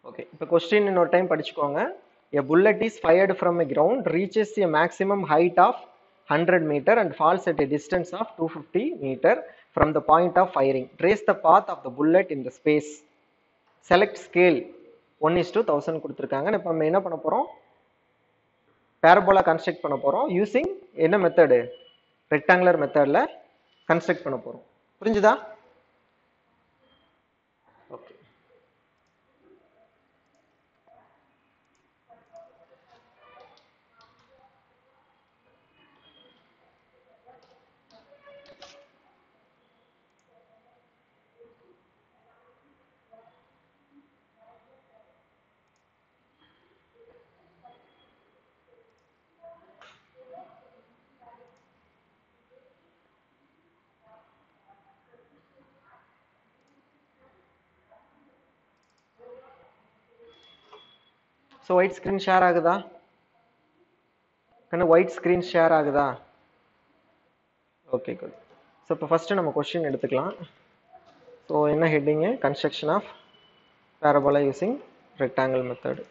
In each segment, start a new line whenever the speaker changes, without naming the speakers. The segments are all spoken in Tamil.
ஓகே, இப்போ கொஸ்டின் இன்னொரு டைம் படிச்சுக்கோங்க. A bullet is fired from a ground, reaches a maximum height of 100 meter and falls at a distance of 250 meter from the point of firing. Trace the path of the bullet in the space. Select scale 1:1000 கொடுத்துருக்காங்க. இப்போ நம்ம என்ன பண்ண போறோம்? பேரபோலா கன்ஸ்ட்ரக்ட் பண்ண போறோம். யூசிங் என்ன மெத்தடு? ரெக்டாங்குலர் மெத்தட்ல கன்ஸ்ட்ரக்ட் பண்ண போறோம். புரிஞ்சுதா? Okay. So white screen share ஆகுதா? கண்ணு ஒயிட் ஸ்க்ரீன் ஷேர் ஆகுதா? Okay good. ஸோ இப்போ ஃபஸ்ட்டு நம்ம கொஸ்டின் எடுத்துக்கலாம். ஸோ என்ன heading? Construction of parabola using rectangle method.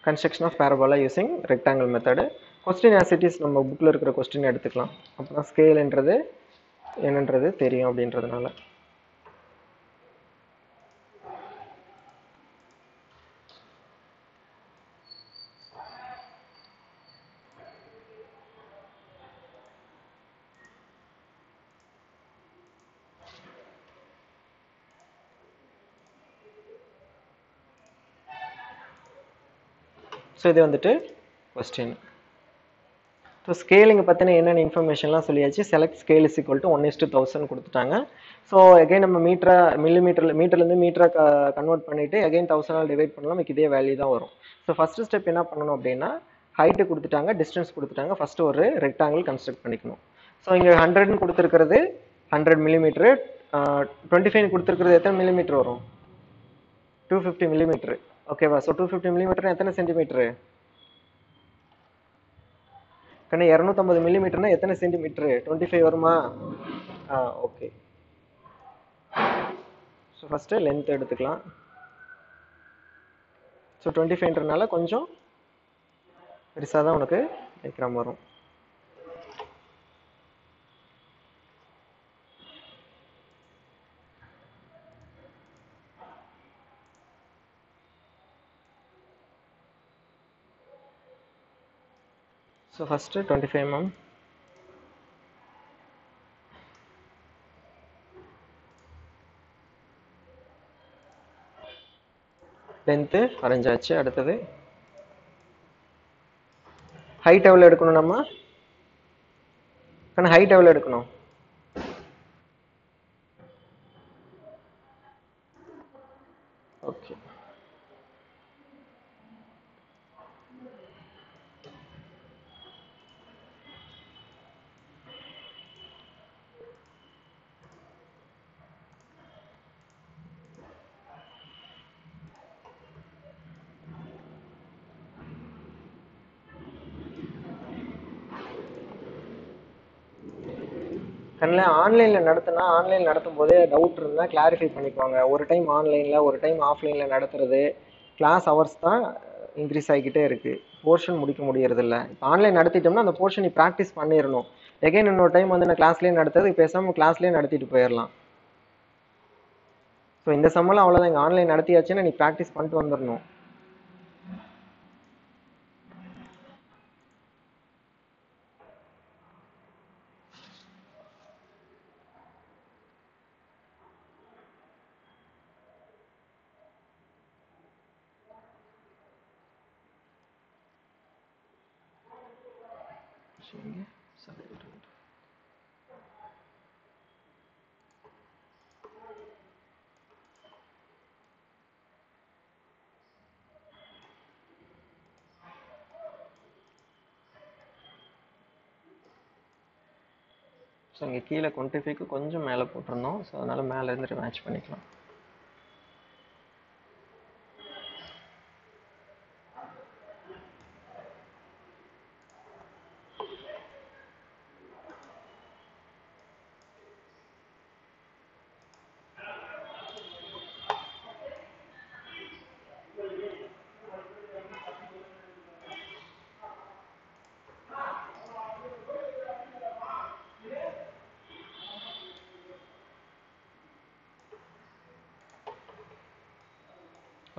Construction of parabola using rectangle method. Question as it is நம்ம புக்கில் இருக்கிற கொஸ்டின் எடுத்துக்கலாம். அப்புறம் ஸ்கேல்ன்றது என்னன்றது தெரியும் அப்படின்றதுனால. ஸோ இது வந்துட்டு கொஸ்டின். ஸோ ஸ்கேலிங் பற்றின என்னென்ன இன்ஃபர்மேஷன்லாம் சொல்லியாச்சு. Select scale is equal to 1:1000 கொடுத்துட்டாங்க. ஸோ அகைன் நம்ம மீட்டர்லேருந்து மீட்டரை கன்வெர்ட் பண்ணிவிட்டு அகைன் 1000 டிவைட் பண்ணலாம். நமக்கு இதே வேல்யூ தான் வரும். ஸோ ஃபஸ்ட்டு ஸ்டெப் என்ன பண்ணணும் அப்படின்னா, ஹைட்டு கொடுத்துட்டாங்க, டிஸ்டன்ஸ் கொடுத்துட்டாங்க. ஃபஸ்ட்டு ஒரு ரெக்டாங்கிள் கன்ஸ்ட்ரக்ட் பண்ணிக்கணும். ஸோ இங்கே 100ன்னு கொடுத்துருக்கிறது 100 மில்லிமீட்ரு, 25 கொடுத்துருக்கிறது எத்தனை மில்லிமீட்டர் வரும்? 250 மில்லிமீட்ரு. ஓகேவா? ஸோ 250 மில்லிமீட்டர் எத்தனை சென்டிமீட்ரு? கண்ணு 250 மில்லிமீட்டர்னா எத்தனை சென்டிமீட்டரு? 25 வருமா? ஓகே. ஸோ ஃபஸ்ட்டு லென்த் எடுத்துக்கலாம். ஸோ 25ன்றனால கொஞ்சம் பெருசாக தான் உனக்கு டயக்ராம் வரும். So first 25 mm. லென்த்து வரைஞ்சாச்சு. அடுத்தது ஹைட் எவ்வளோ எடுக்கணும் நம்ம? ஆனால் ஹைட் எவ்வளோ எடுக்கணும்? ஓகே. கண்ணில் ஆன்லைனில் நடத்தும் போதே டவுட் இருந்தால் கிளாரிஃபை பண்ணிக்குவாங்க. ஒரு டைம் ஆன்லைனில் ஒரு டைம் ஆஃப்லைனில் நடத்துறது கிளாஸ் ஹவர்ஸ் தான் இன்க்ரீஸ் ஆகிக்கிட்டே இருக்குது. போர்ஷன் முடிக்க முடியறதில்ல. இப்போ ஆன்லைன் நடத்திட்டோம்னா அந்த போர்ஷன் நீ ப்ராக்டிஸ் பண்ணிடணும். எகைன் இன்னொரு டைம் வந்து நான் கிளாஸ்லேயே நடத்துறது பேசாமல் கிளாஸ்லேயே நடத்திட்டு போயிடலாம். ஸோ இந்த சம்பளம் அவ்வளோதான். இங்கே ஆன்லைன் நடத்தியாச்சுன்னா நீ ப்ராக்டிஸ் பண்ணிட்டு வந்துடணும். ஸோ இங்கே கீழே 25க்கு கொஞ்சம் மேலே போட்டிருந்தோம். ஸோ அதனால் மேலே இருந்துட்டு மேட்ச் பண்ணிக்கலாம்.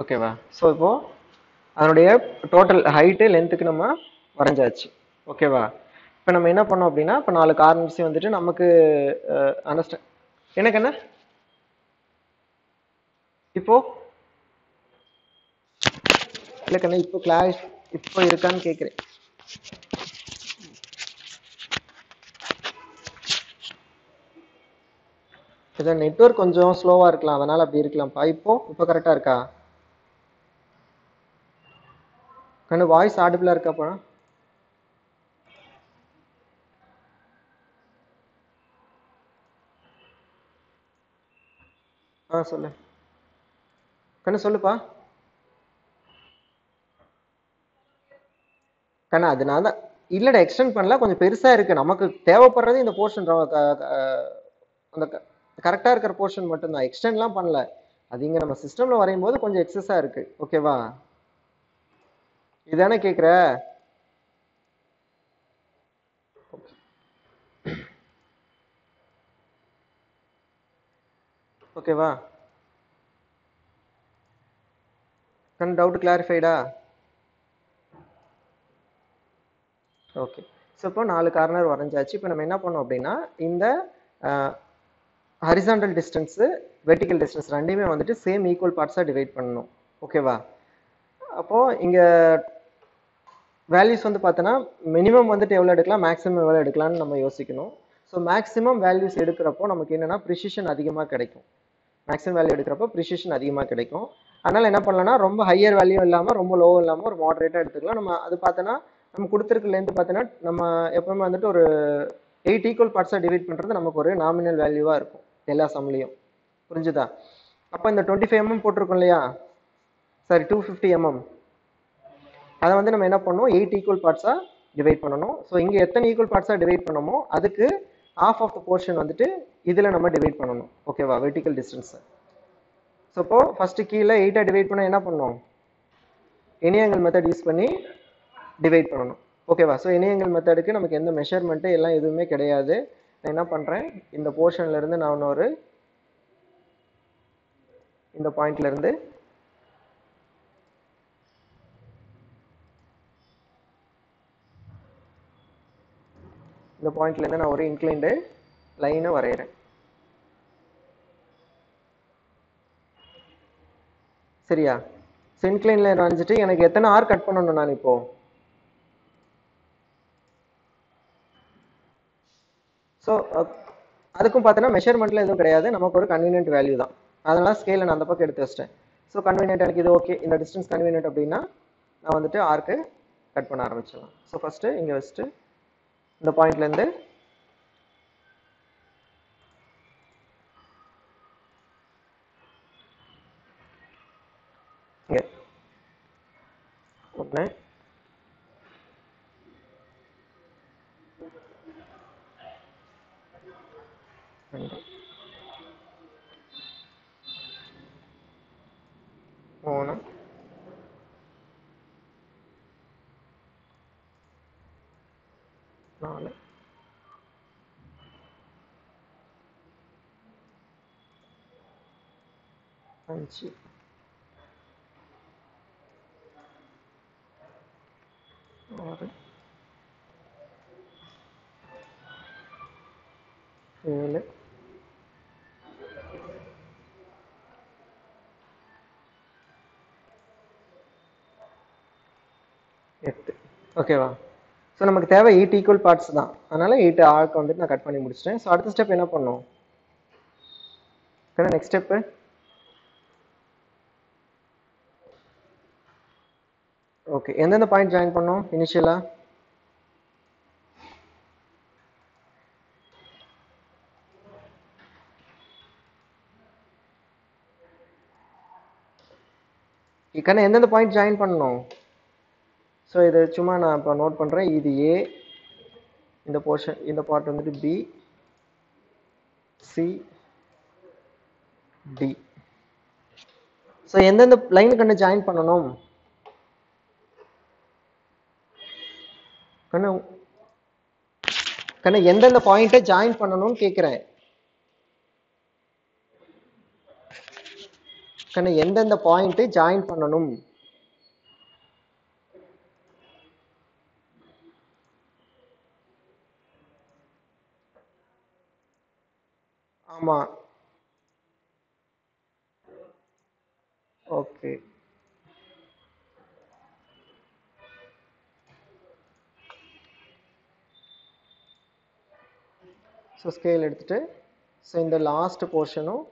ஓகேவா? ஸோ இப்போ அதனுடைய டோட்டல் ஹைட்டு லென்த்துக்கு நம்ம வரைஞ்சாச்சு. ஓகேவா? இப்போ நம்ம என்ன பண்ணோம் அப்படின்னா, இப்போ 4 கார்னர்ஸையும் வந்துட்டு நமக்கு அண்டர்ஸ்டாண்ட் எனக்கு என்ன இப்போ இல்லை கண்ணா இப்போ கிளாஸ் இப்போ இருக்கான்னு கேட்குறேன். இதை நெட்வொர்க் கொஞ்சம் ஸ்லோவாக இருக்கலாம், அதனால் அப்படி இருக்கலாம்ப்பா. இப்போ கரெக்டாக இருக்கா கண்ணு? வாய்ஸ் ஆடிபிளாக இருக்காப்பா? சொல்லு கண்ணு, சொல்லுப்பா கண்ணா. அதனால தான் இல்லைடா, எக்ஸ்டெண்ட் பண்ணல, கொஞ்சம் பெருசாக இருக்குது. நமக்கு தேவைப்படுறது இந்த போர்ஷன் அந்த கரெக்டாக இருக்கிற போர்ஷன் மட்டும்தான், எக்ஸ்டெண்ட்லாம் பண்ணல. அது இங்கே நம்ம சிஸ்டமில் வரையும் போது கொஞ்சம் எக்ஸஸாக இருக்குது. ஓகேவா? இதானே கேட்குற? ஓகேவா கண்? டவுட் கிளாரிஃபைடா? ஓகே. ஸோ இப்போ 4 கார்னர் வரைஞ்சாச்சு. இப்போ நம்ம என்ன பண்ணோம் அப்படின்னா, இந்த ஹரிசாண்டல் டிஸ்டன்ஸு வெர்டிக்கல் டிஸ்டன்ஸ் ரெண்டையுமே வந்துட்டு சேம் ஈக்குவல் பார்ட்ஸாக டிவைட் பண்ணணும். ஓகேவா? அப்போது இங்கே வேல்யூஸ் வந்து பார்த்தோன்னா மினிமம் வந்துட்டு எவ்வளோ எடுக்கலாம், மேக்ஸிமம் எவ்வளோ எடுக்கலாம்னு நம்ம யோசிக்கணும். ஸோ மேக்ஸிமம் வேல்யூஸ் எடுக்கிறப்போ நமக்கு என்னென்னா ப்ரிசிஷன் அதிகமாக கிடைக்கும். மேக்ஸிமம் வேல்யூ எடுக்கிறப்போ ப்ரிசிஷன் அதிகமாக கிடைக்கும். அதனால் என்ன பண்ணலாம்னா, ரொம்ப ஹையர் வேல்யூ இல்லாமல் ரொம்ப லோ இல்லாமல் ஒரு மாடரேட்டாக எடுத்துக்கலாம். நம்ம அது பார்த்தோன்னா நம்ம கொடுத்துருக்க லென்த் பார்த்தோன்னா நம்ம எப்பவுமே வந்துட்டு ஒரு 8 ஈக்குவல் பார்ட்ஸாக டிவைட் பண்ணுறது நமக்கு ஒரு நாமினல் வேல்யூவாக இருக்கும் எல்லா சம்லையும். புரிஞ்சுதா? அப்போ இந்த 25 mm போட்டிருக்கோம் இல்லையா, சாரி 250 mm, அதை வந்து நம்ம என்ன பண்ணணும், 8 ஈக்குவல் பார்ட்ஸாக டிவைட் பண்ணணும். ஸோ இங்கே எத்தனை ஈக்குவல் பார்ட்ஸாக டிவைட் பண்ணணுமோ அதுக்கு half ஆஃப் த போர்ஷன் வந்துட்டு இதில் நம்ம டிவைட் பண்ணணும். ஓகேவா? வெர்டிக்கல் டிஸ்டன்ஸை. ஸோ இப்போ ஃபஸ்ட்டு கீழே 8 டிவைட் பண்ண என்ன பண்ணணும், எனி ஆங்கிள் மெத்தட் யூஸ் பண்ணி டிவைட் பண்ணணும். ஓகேவா? ஸோ எனி ஆங்கிள் மெத்தடுக்கு நமக்கு எந்த மெஷர்மெண்ட்டு எல்லாம் எதுவுமே கிடையாது. நான் என்ன பண்ணுறேன், இந்த போர்ஷன்லேருந்து நான் ஒரு இந்த பாயிண்ட்லேருந்து இந்த பாயிண்ட்லேருந்து நான் ஒரு இன்க்ளைண்டு லைனை வரைகிறேன். சரியா? ஸோ இன்க்ளைன் லைன் வரைஞ்சிட்டு எனக்கு எத்தனை ஆர் கட் பண்ணணும் நான் இப்போ? ஸோ அதுக்கும் பார்த்தோன்னா மெஷர்மெண்ட்டில் எதுவும் கிடையாது, நமக்கு ஒரு கன்வீனியன்ட் வேல்யூ தான். அதனால் ஸ்கேலை நான் அந்த பக்கம் எடுத்து வச்சிட்டேன். ஸோ கன்வீனியன்ட் எனக்கு இது ஓகே, இந்த டிஸ்டன்ஸ் கன்வீனியன்ட் அப்படின்னா நான் வந்துட்டு ஆர்க்கு கட் பண்ண ஆரம்பிச்சிடலாம். ஸோ ஃபஸ்ட்டு இங்கே வச்சுட்டு இந்த பாயிண்ட்லேருந்து இங்கே 1 2 3 4 5 6 7 8. ஓகேவா? ஸோ நமக்கு தேவை 8 ஈக்குவல் பார்ட்ஸ் தான், அதனால் 8 ஆர்க்கு வந்துட்டு நான் கட் பண்ணி முடிச்சிட்டேன். ஸோ அடுத்த ஸ்டெப் என்ன பண்ணணும், நெக்ஸ்ட் ஸ்டெப்பு ஓகே, எந்தெந்த பாயிண்ட் ஜாயின் பண்ணோம் இனிஷியலாக? கண்ணா எந்தெந்த பாயிண்ட் ஜாயின் பண்ணணும்? ஸோ இது சும்மா நான் இப்போ நோட் பண்ணுறேன். இது ஏ, இந்த போர்ஷன், இந்த பார்ட் வந்துட்டு பி, சி, டி. ஸோ எந்தெந்த லைன் கண்ணு ஜாயின் பண்ணணும்? கண்ணு கண்ணு எந்தெந்த பாயிண்ட்டை ஜாயின் பண்ணணும்னு கேட்குறேன். கண்ணு எந்தெந்த பாயிண்ட்டை ஜாயின் பண்ணணும்? ஆமா, ஓகே. ஸோ ஸ்கேல் எடுத்துட்டு, ஸோ இந்த லாஸ்ட் போர்ஷனும்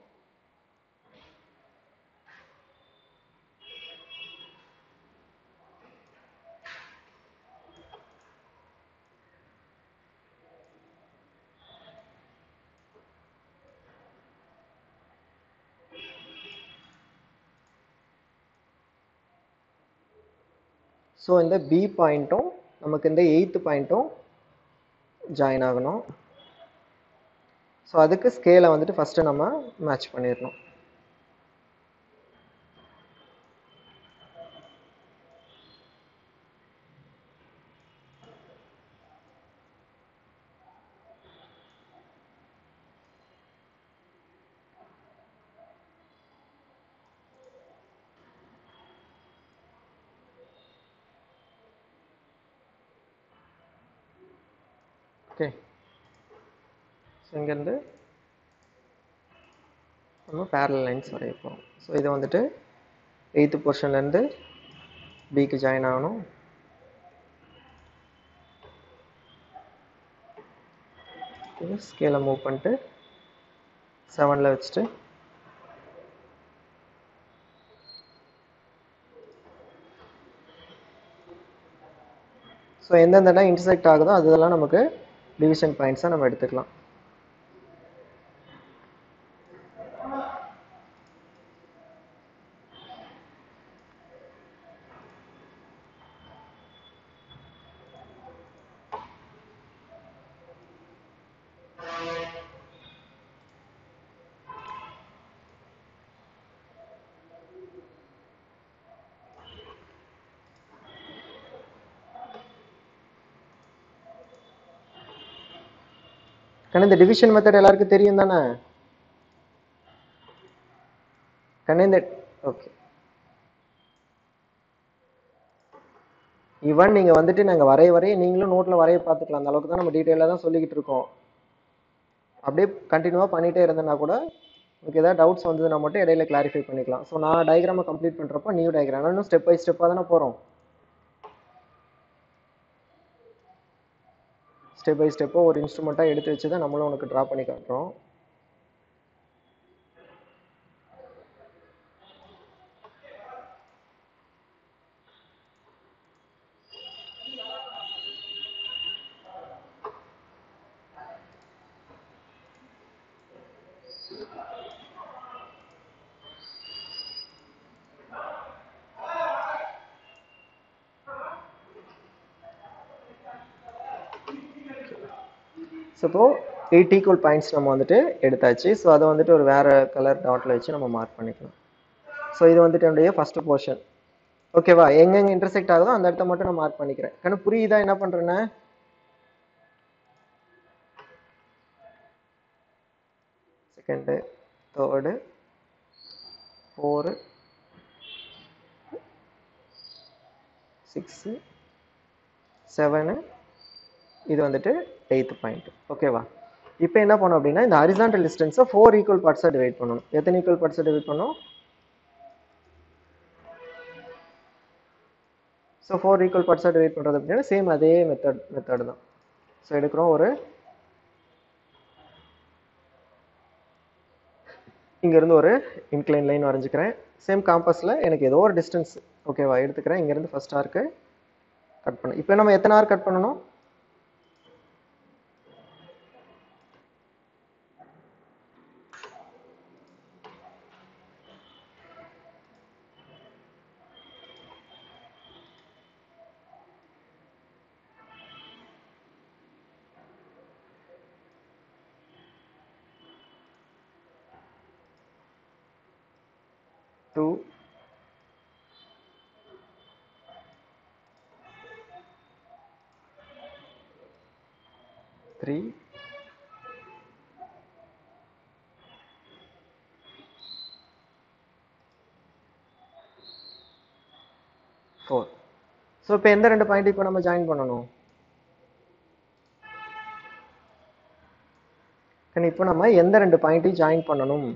ஸோ இந்த பி பாயிண்ட்டும் நமக்கு இந்த 8th பாயிண்ட்டும் ஜாயின் ஆகணும். ஸோ அதுக்கு ஸ்கேலை வந்துட்டு ஃபஸ்ட்டு நம்ம மேட்ச் பண்ணிடணும். ஓகே, ஸோ இங்கேருந்து நம்ம பேரலல் லைன்ஸ் வரைய போகிறோம். ஸோ இதை வந்துட்டு 8th போர்ஷன்லேருந்து பிக்கு ஜாயின் ஆகணும். ஸ்கேலை மூவ் பண்ணிட்டு 7ல் வச்சுட்டு ஸோ எந்தெந்த இடம் இன்டர்செக்ட் ஆகுதோ அதெல்லாம் நமக்கு டிவிஷன் பாயிண்ட்ஸாக நம்ம எடுத்துக்கலாம். கண்ணு இந்த டிவிஷன் மெத்தட் எல்லாருக்கும் தெரியும் தானே? கண்ணு இந்த ஓகே, ஈவன் நீங்கள் வந்துட்டு நாங்கள் வரைய நீங்களும் நோட்டில் வரைய பார்த்துக்கலாம். அந்த அளவுக்கு தான் நம்ம டீட்டெயிலாக தான் சொல்லிக்கிட்டு இருக்கோம். அப்படியே கண்டினியூவாக பண்ணிகிட்டே இருந்தேன்னா கூட உங்களுக்கு ஏதாவது டவுட்ஸ் வந்ததுன்னா மட்டும் இடையில கிளாரிஃபை பண்ணிக்கலாம். ஸோ நான் டயக்ராமை கம்ப்ளீட் பண்ணுறப்போ நியூ டயக்ராம் இன்னும் ஸ்டெப் பை ஸ்டெப்பாக தானே போகிறோம். ஸ்டெப் பை ஸ்டெப்பாக ஒரு இன்ஸ்ட்ருமெண்ட்டாக எடுத்து வச்சு தான் நம்மளும் உனக்கு ட்ரா பண்ணி காட்டுறோம். ஸோ இப்போ 8 ஈக்குவல் பாயிண்ட்ஸ் நம்ம வந்துட்டு எடுத்தாச்சு. ஸோ அதை வந்துட்டு ஒரு வேறு கலர் டாட்டில் வச்சு நம்ம மார்க் பண்ணிக்கலாம். ஸோ இது வந்துட்டு என்னுடைய ஃபஸ்ட்டு போர்ஷன். ஓகேவா? எங்கெங்கே இன்டர்செக்ட் ஆகுதோ அந்த இடத்த மட்டும் நான் மார்க் பண்ணிக்கிறேன். கண்ணு புரியுதா என்ன பண்ணுறேன்னு? செகண்டு, தேர்டு, 4, 6, 7, இது வந்துட்டு 8th பாயிண்ட். ஓகேவா? இப்போ என்ன பண்ணணும் அப்படின்னா இந்த ஹரிசாண்டல் டிஸ்டன்ஸை 4 ஈக்குவல் பார்ட்ஸாக டிவைட் பண்ணணும். எத்தனை ஈக்குவல் பார்ட்ஸாக டிவைட் பண்ணணும்? ஸோ 4 ஈக்குவல் பார்ட்ஸாக டிவைட் பண்ணுறது அப்படின்னா சேம் அதே மெத்தட் தான். ஸோ எடுக்கிறோம், ஒரு இங்கேருந்து ஒரு இன்க்ளைன் லைன் வரைஞ்சிக்கிறேன். சேம் காம்பஸில் எனக்கு ஏதோ ஒரு டிஸ்டன்ஸ் ஓகேவா எடுத்துக்கிறேன். இங்கேருந்து ஃபஸ்ட் ஆர்க்கு கட் பண்ண. இப்போ நம்ம எத்தனை ஆர்க் கட் பண்ணணும்? 2 3 4. ஸோ இப்போ எந்த ரெண்டு பாயிண்ட் இப்போ நம்ம ஜாயின் பண்ணணும்? இப்போ நம்ம எந்த ரெண்டு பாயிண்ட்டையும் ஜாயின் பண்ணணும்?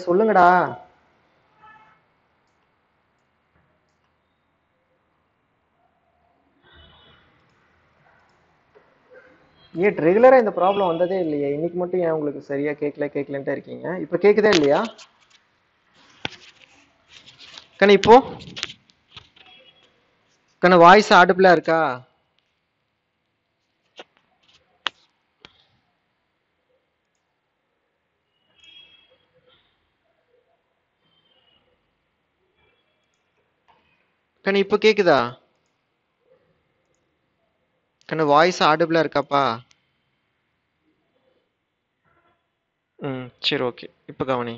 சொல்லுங்கடா. ஏன் ரெகுலரா இந்த ப்ராப்ளம் வந்ததே இல்லையே, இன்னைக்கு மட்டும் ஏன் உங்களுக்கு சரியா கேட்கலன்ட்டு இருக்கீங்க? இப்போ கேக்குதா இல்லையா? இப்போ வாய்ஸ் ஆடிபிளா இருக்கா? இப்போ கேக்குதா? வாய்ஸ் ஆடிபிளா இருக்காப்பா? சரி, ஓகே. இப்போ கவனி.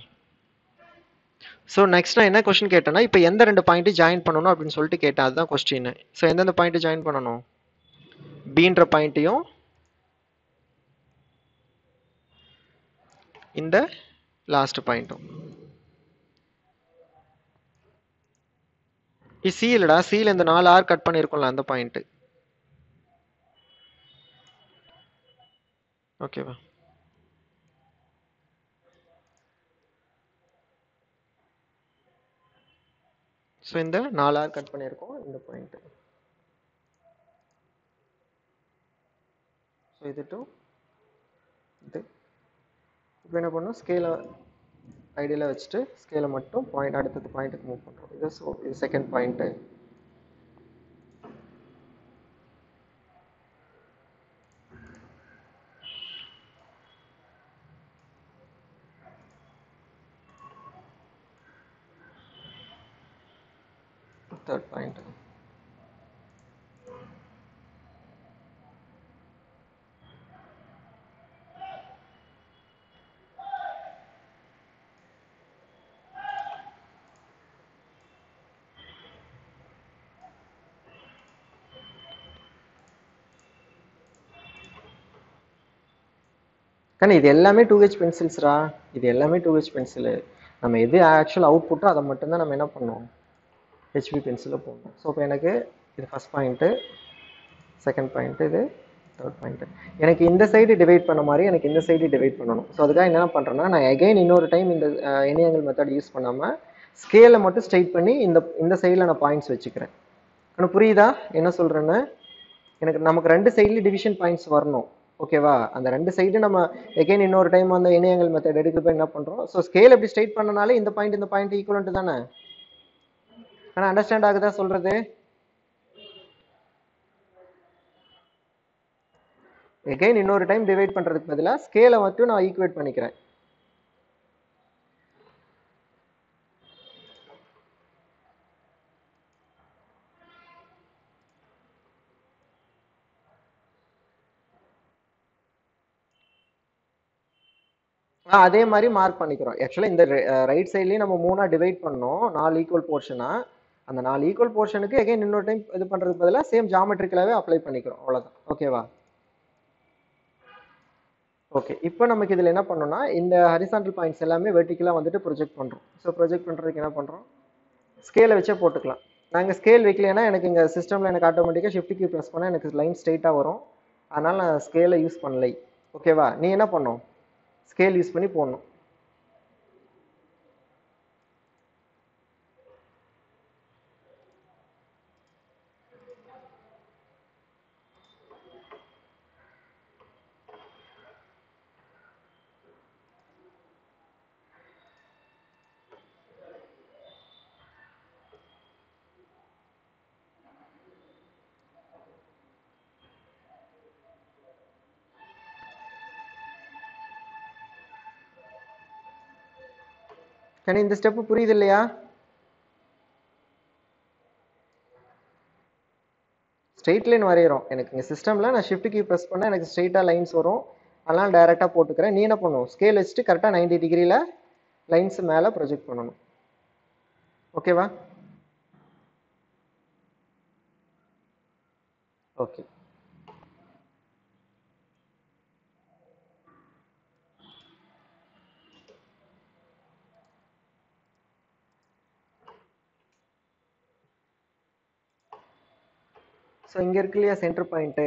ஸோ நெக்ஸ்ட் நான் என்ன கொஸ்டின் கேட்டேன்னா, இப்போ எந்த ரெண்டு பாயிண்ட் ஜாயின் பண்ணணும் அப்படின்னு சொல்லிட்டு கேட்டேன். அதுதான் கொஸ்டின். ஸோ எந்தெந்த பாயிண்ட் ஜாயின் பண்ணணும்? பீன்ற பாயிண்ட்டையும் இந்த லாஸ்ட் பாயிண்ட்டும். சி இல்லடா, சியில் இந்த 4 ஆர் கட் பண்ணியிருக்கோம்ல அந்த பாயிண்ட். ஓகேவா? ஸோ இந்த 4 ஆர் கட் பண்ணியிருக்கோம் இந்த பாயிண்ட். ஸோ இது டூ இது. இப்போ என்ன பண்ணணும்? ஸ்கேலை ஐடியில் வச்சுட்டு ஸ்கேலை மட்டும் பாயிண்ட் அடுத்தது பாயிண்ட்டுக்கு மூவ் பண்ணுறோம். இது செகண்ட் பாயிண்ட்டு. Third point. இது எல்லாமே 2H பென்சில்ஸ்ரா. இது எல்லாமே 2H பென்சில். நம்ம எது ஆக்சுவல் அவுட்புட்டோ அதை மட்டும்தான் நம்ம என்ன பண்ணோம்? ஹெச்பி பென்சிலில் போடணும். ஸோ இப்போ எனக்கு இது ஃபஸ்ட் பாயிண்ட்டு, செகண்ட் பாயிண்ட்டு, இது தேர்ட் பாயிண்ட்டு. எனக்கு இந்த சைடு டிவைட் பண்ண மாதிரி எனக்கு இந்த சைடு டிவைட் பண்ணணும். ஸோ அதுக்காக என்ன பண்ணுறேன்னா, நான் எகைன் இன்னொரு டைம் இந்த எனியாங்கிள் மெத்தட் யூஸ் பண்ணாமல் ஸ்கேலை மட்டும் ஸ்ட்ரைட் பண்ணி இந்த சைடில் நான் பாயிண்ட்ஸ் வச்சுக்கிறேன். எனக்கு புரியுதா என்ன சொல்கிறேன்னு? நமக்கு ரெண்டு சைட்லேயும் டிவிஷன் பாயிண்ட்ஸ் வரணும். ஓகேவா? அந்த ரெண்டு சைடு நம்ம எகைன் இன்னொரு டைம் அந்த எனியாங்கிள் மெத்தட் எடுக்கிறப்ப என்ன பண்ணுறோம்? ஸோ ஸ்கேல் எப்படி ஸ்ட்ரைட் பண்ணனாலே இந்த பாயிண்ட் ஈக்குவலன்ட் தானே? ஆனால் அண்டர்ஸ்டாண்ட் ஆகுதா சொல்கிறது? எகைன் இன்னொரு டைம் டிவைட் பண்ணுறதுக்கு பதிலாக ஸ்கேலை மட்டும் நான் ஈக்குவேட் பண்ணிக்கிறேன். அதே மாதிரி மார்க் பண்ணிக்கிறோம். ஆக்சுவலாக இந்த ரைட் சைட்லேயும் நம்ம 3 டிவைட் பண்ணோம், 4 ஈக்குவல் போர்ஷனா. அந்த 4 ஈக்குவல் போர்ஷனுக்கு எகைன் இன்னொரு டைம் இது பண்ணுறதுக்கு பதிலாக சேம் ஜாமெட்ரிக்கலாகவே அப்ளை பண்ணிக்கிறோம். அவ்வளோதான். ஓகேவா? ஓகே. இப்போ நமக்கு இதில் என்ன பண்ணோம்னா, இந்த ஹரிசாண்டல் பாயிண்ட்ஸ் எல்லாமே வெர்டிக்கலாக வந்துட்டு ப்ரொஜெக்ட் பண்ணுறோம். ஸோ ப்ரொஜெக்ட் பண்ணுறதுக்கு என்ன பண்ணுறோம்? ஸ்கேலை வச்சே போட்டுக்கலாம். நாங்கள் ஸ்கேல் வைக்கலைன்னா எனக்கு இங்கே சிஸ்டமில் எனக்கு ஆட்டோமேட்டிக்காக ஷிஃப்ட் கீ ப்ரெஸ் பண்ணால் எனக்கு லைன் ஸ்ட்ரைட்டாக வரும். அதனால் நான் ஸ்கேலை யூஸ் பண்ணலை. ஓகேவா? நீ என்ன பண்ணணும்? ஸ்கேல் யூஸ் பண்ணி போடணும். இந்த ஸ்டெப்பு புரியுது இல்லையா? ஸ்ட்ரெயிட் லைன் வரைகிறோம். எனக்கு இங்கே சிஸ்டமில் நான் ஷிஃப்ட் கீ ப்ரெஸ் பண்ணால் எனக்கு ஸ்ட்ரெயிட்டாக லைன்ஸ் வரும். அதெல்லாம் டைரெக்டாக போட்டுக்கிறேன். நீ என்ன பண்ணணும், ஸ்கேல் வச்சுட்டு கரெக்டாக 90 டிகிரியில் லைன்ஸ் மேலே ப்ரொஜெக்ட் பண்ணணும். ஓகேவா? ஓகே. ஸோ இங்கே இருக்கு இல்லையா சென்டர் பாயிண்ட்டு,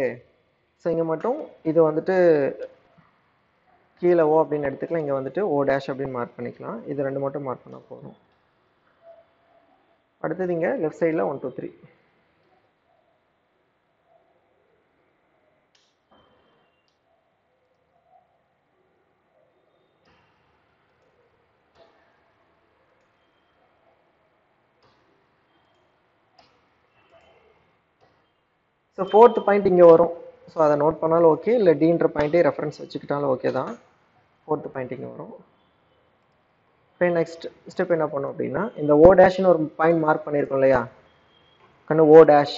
ஸோ இங்கே மட்டும் இது வந்துட்டு கீழே ஓ அப்படின்னு எடுத்துக்கலாம், இங்கே வந்துட்டு ஓ டேஷ் அப்படின்னு மார்க் பண்ணிக்கலாம். இது ரெண்டு மட்டும் மார்க் பண்ணால் போதும். அடுத்தது இங்கே லெஃப்ட் சைடில் 1 2 3. ஸோ 4th பாயிண்ட் இங்கே வரும். ஸோ அதை நோட் பண்ணாலும் ஓகே, இல்லை டீன்ற பாயிண்ட்டே ரெஃபரன்ஸ் வச்சுக்கிட்டாலும் ஓகே தான். 4th பாயிண்ட் இங்கே வரும். இப்போ நெக்ஸ்ட் ஸ்டெப் என்ன பண்ணும் அப்படின்னா, இந்த ஓ டேஷ்னு ஒரு பாயிண்ட் மார்க் பண்ணியிருக்கோம் இல்லையா கண்ணு, ஓ டேஷ்.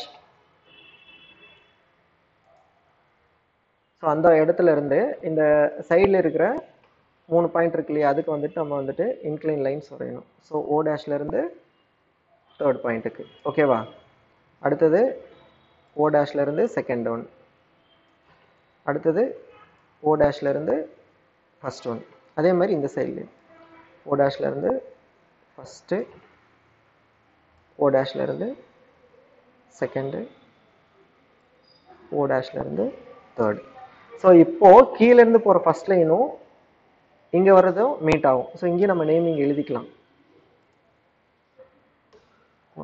ஸோ அந்த இடத்துல இருந்து இந்த சைடில் இருக்கிற 3 பாயிண்ட் இருக்கு இல்லையா, அதுக்கு வந்துட்டு நம்ம வந்துட்டு இன்க்ளைன் லைன்ஸ் வரையணும். ஸோ ஓ டேஷ்லேருந்து 3rd பாயிண்ட்டுக்கு. ஓகேவா? அடுத்தது ஓ டேஷ்லேருந்து செகண்ட் ஒன், அடுத்தது ஓ டேஷ்லேருந்து ஃபஸ்ட் ஒன். அதே மாதிரி இந்த சைட்லேயும் ஓ டேஷ்லேருந்து ஃபஸ்ட்டு, ஓ டேஷ்லேருந்து செகண்டு, ஓ டேஷ்லேருந்து தேர்டு. ஸோ இப்போது கீழேருந்து போகிற ஃபஸ்ட் லைனும் இங்கே வர்றதும் மீட் ஆகும். ஸோ இங்கேயும் நம்ம நேமிங் எழுதிக்கலாம்.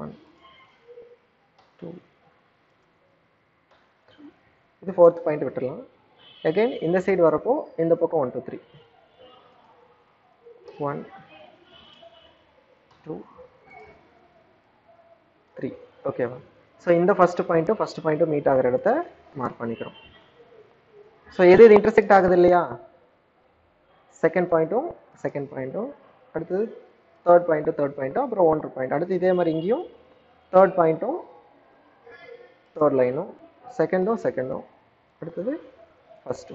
1 2 இது 4th பாயிண்ட் விட்டுடலாம். அகைன் இந்த சைடு வரப்போ இந்த பக்கம் 1 2 3 1 2 3. ஓகேவா? ஸோ இந்த ஃபஸ்ட்டு பாயிண்ட்டும் மீட் ஆகிற இடத்த மார்க் பண்ணிக்கிறோம். ஸோ எது இது இன்டர்செக்ட் ஆகுது இல்லையா, செகண்ட் பாயிண்ட்டும் அடுத்தது தேர்ட் பாயிண்ட்டும் அப்புறம் 1 பாயிண்ட். அடுத்து இதே மாதிரி இங்கேயும் 3rd பாயிண்ட்டும் 3rd லைனும் செகண்டும் அடுத்தது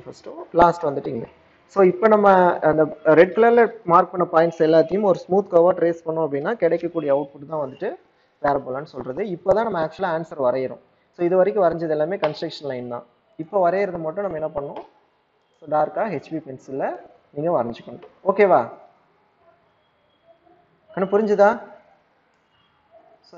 ஃபஸ்ட்டும் லாஸ்ட் வந்துட்டு இங்கே. ஸோ இப்போ நம்ம அந்த ரெட் கலரில் மார்க் பண்ண பாயிண்ட்ஸ் எல்லாத்தையும் ஒரு ஸ்மூத் கர்வாக ட்ரேஸ் பண்ணோம் அப்படின்னா கிடைக்கக்கூடிய அவுட்புட் தான் வந்துட்டு பேரபோலான்னு சொல்கிறது. இப்போ தான் நம்ம ஆக்சுவலாக ஆன்சர் வரைகிறோம். ஸோ இது வரைக்கும் வரைஞ்சது எல்லாமே கன்ஸ்ட்ரக்ஷன் லைன் தான். இப்போ வரைகிறது மட்டும் நம்ம என்ன பண்ணோம், ஸோ டார்க்காக ஹெச்பி பென்சிலில் நீங்கள் வரைஞ்சிக்கணும். ஓகேவா? ஆனால் புரிஞ்சுதா? ஸோ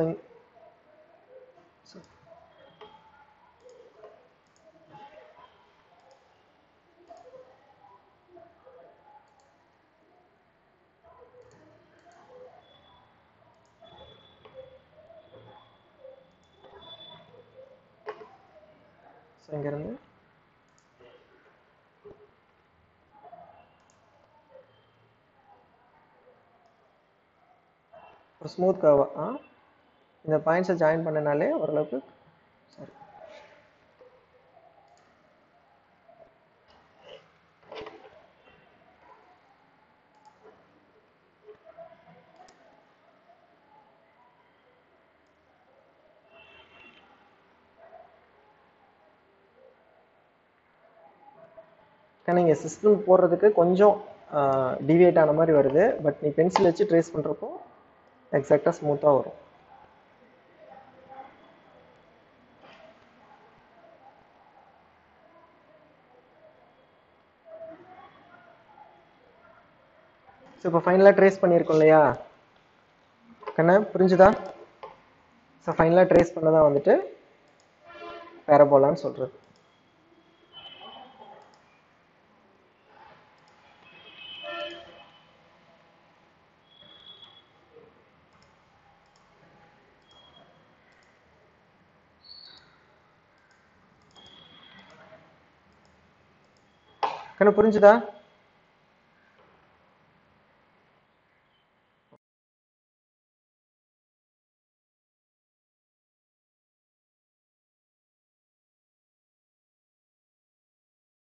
ஸோ இங்கேருந்து ஒரு ஸ்மூத் கர்வாக இந்த பாயிண்ட்ஸை ஜாயின் பண்ணனாலே ஓரளவுக்கு சரி. நீங்கள் சிஸ்டம் போடுறதுக்கு கொஞ்சம் டிவியேட் ஆன மாதிரி வருது, பட் நீ பென்சில் வச்சு ட்ரேஸ் பண்ணுறப்போ எக்ஸாக்டாக ஸ்மூத்தாக வரும். ஸோ இப்போ ஃபைனலாக ட்ரேஸ் பண்ணியிருக்கோம் இல்லையா கண்ணா, புரிஞ்சுதா? ஸோ ஃபைனலாக ட்ரேஸ் பண்ணதான் வந்துட்டு பேரபோலான்னு சொல்கிறது. கண்ணா புரிஞ்சுதா?